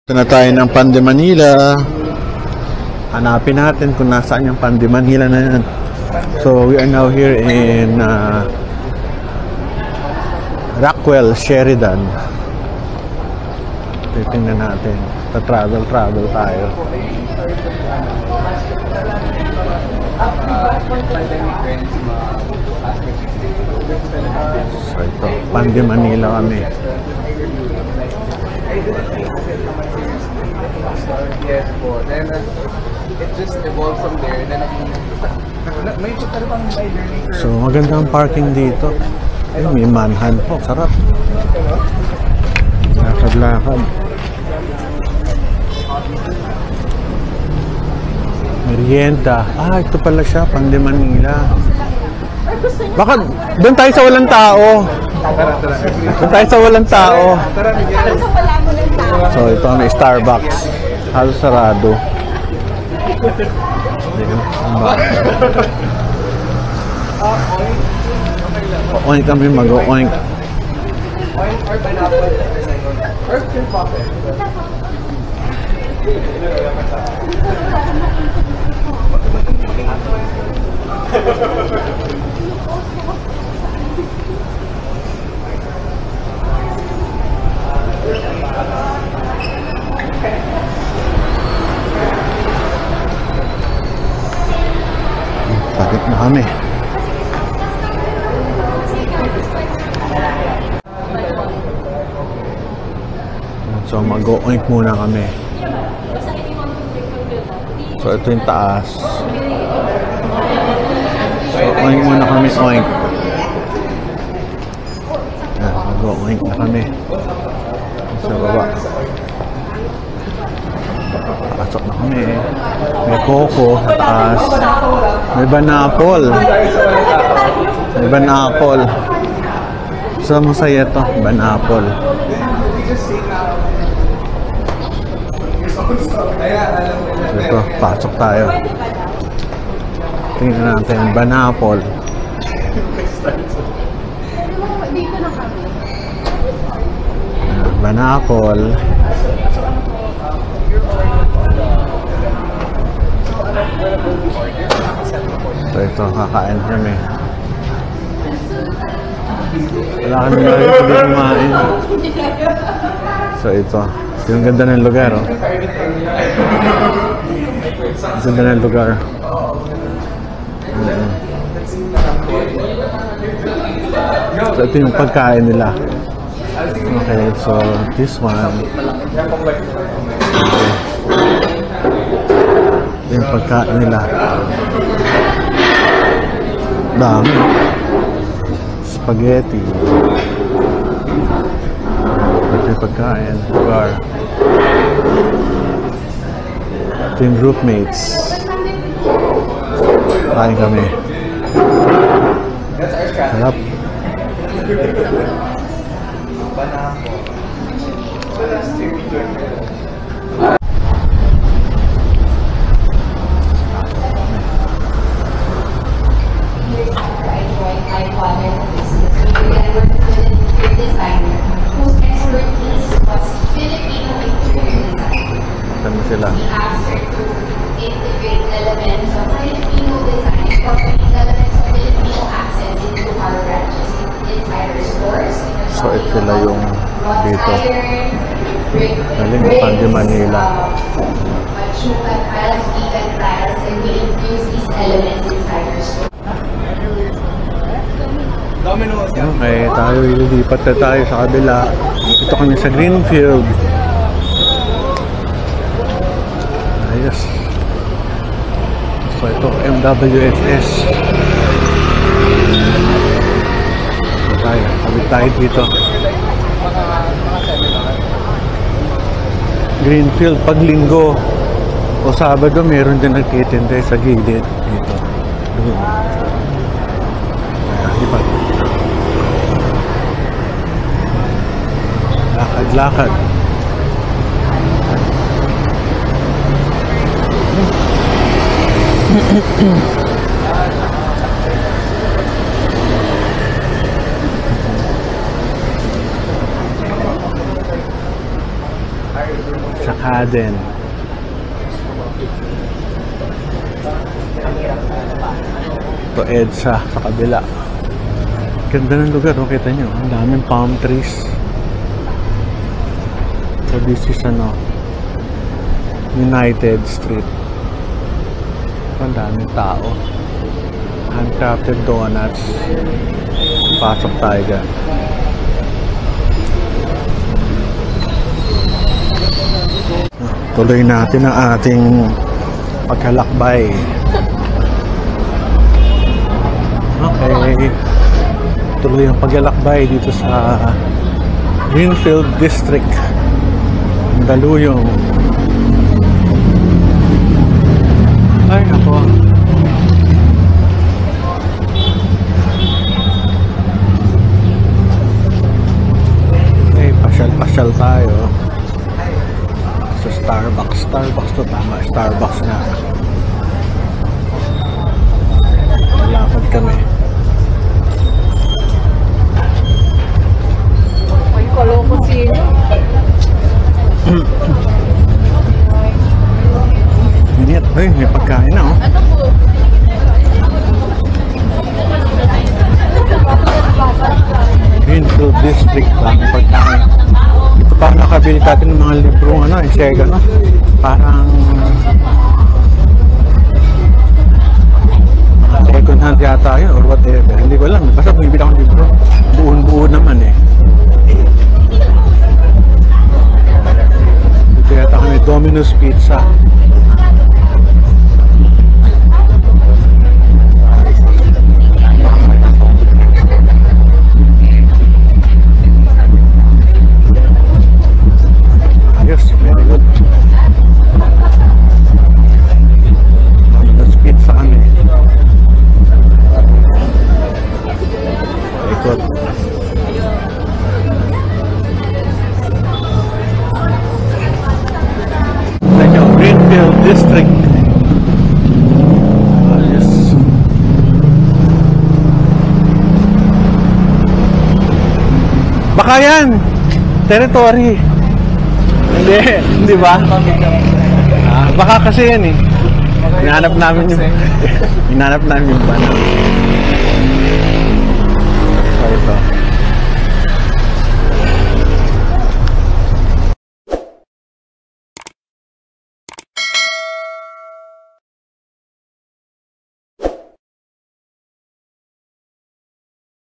Ito na tayo ng Pan de Manila. Hanapin natin kung nasaan yung Pan de Manila na yan. So, we are now here in Rockwell, Sheridan. Titingnan natin. Travel tayo. So, ito. Pan de Manila kami. Yes po. Then it just evolved from there. Then may so maganda ang parking dito. Ay, may manhan po. Sarap. Lakad. Merienda. Ito pala siya. Pan de Manila. Baka doon tayo sa walang tao. Doon tayo sa walang tao. So ito may Starbucks. Halos sarado. Oink kami mag-oink. Bakit na kami? So mag-oink muna kami. So ito yung taas. So oink muna kami, oink. Mag-oink na kami. Sa baba. Pasok na kami. May coco sa taas. May banapol. So masaya to, banapol. So ito, pasok tayo. Tingnan natin, banapol. Banapol. So ito, kakain kami. Wala kami na rin pwede kumain. So ito, yung ganda ng lugar, oh. Ganda ng lugar. So ito yung pagkain nila. Okay, so this one. Okay. Ito yung pagkain nila. Dami. Spaghetti. Ito yung pagkain. Lugar. Ito yung groupmates. Kain kami. Sarap. Ano sila? So ito sila yung dito. Galing Pan de Manila. Okay, tayo ililipat na tayo sa kabila. Ito kami sa Greenfield. Ayos. So ito, MWFS. Sabit tayo dito. Greenfield, pag linggo o Sabado, meron din nagtitindi sa gilid dito. Iba. Lakad. Haden. Ito EDSA sa kabila. Ganda ng lugar, oh, kita nyo. Ang daming palm trees. So this is ano, United Street. Ang daming tao. Handcrafted donuts. Pasok tayo dyan. Tuloy natin ang ating pagkalakbay. Okay. Tuloy ang paglalakbay dito sa Greenfield District. Mandaluyong. Ay, ako. Okay, pasyal-pasyal tayo. Sa Starbucks. Starbucks to, tama. Starbucks nga. Malapad kami. Ay, kalo ko sino. Init. Ay, may pagkain na, oh. Ano po? Greenfield District lang may pagkain. Ito pa nakabili natin ng mga libro, ano, Sega, no? Parang mga second hand yata yun or whatever. Hindi ko alam. Basta bumibili akong libro. Buon-buo naman eh. Dito yata kami Domino's Pizza. Ayos, very good. Domino's Pizza kami. Ikot. Medyo Greenfield District. Ayos. Baka yan territory. Hindi, hindi ba? Baka kasi yan eh. Hinanap namin yung hinanap namin yung banana. So ito.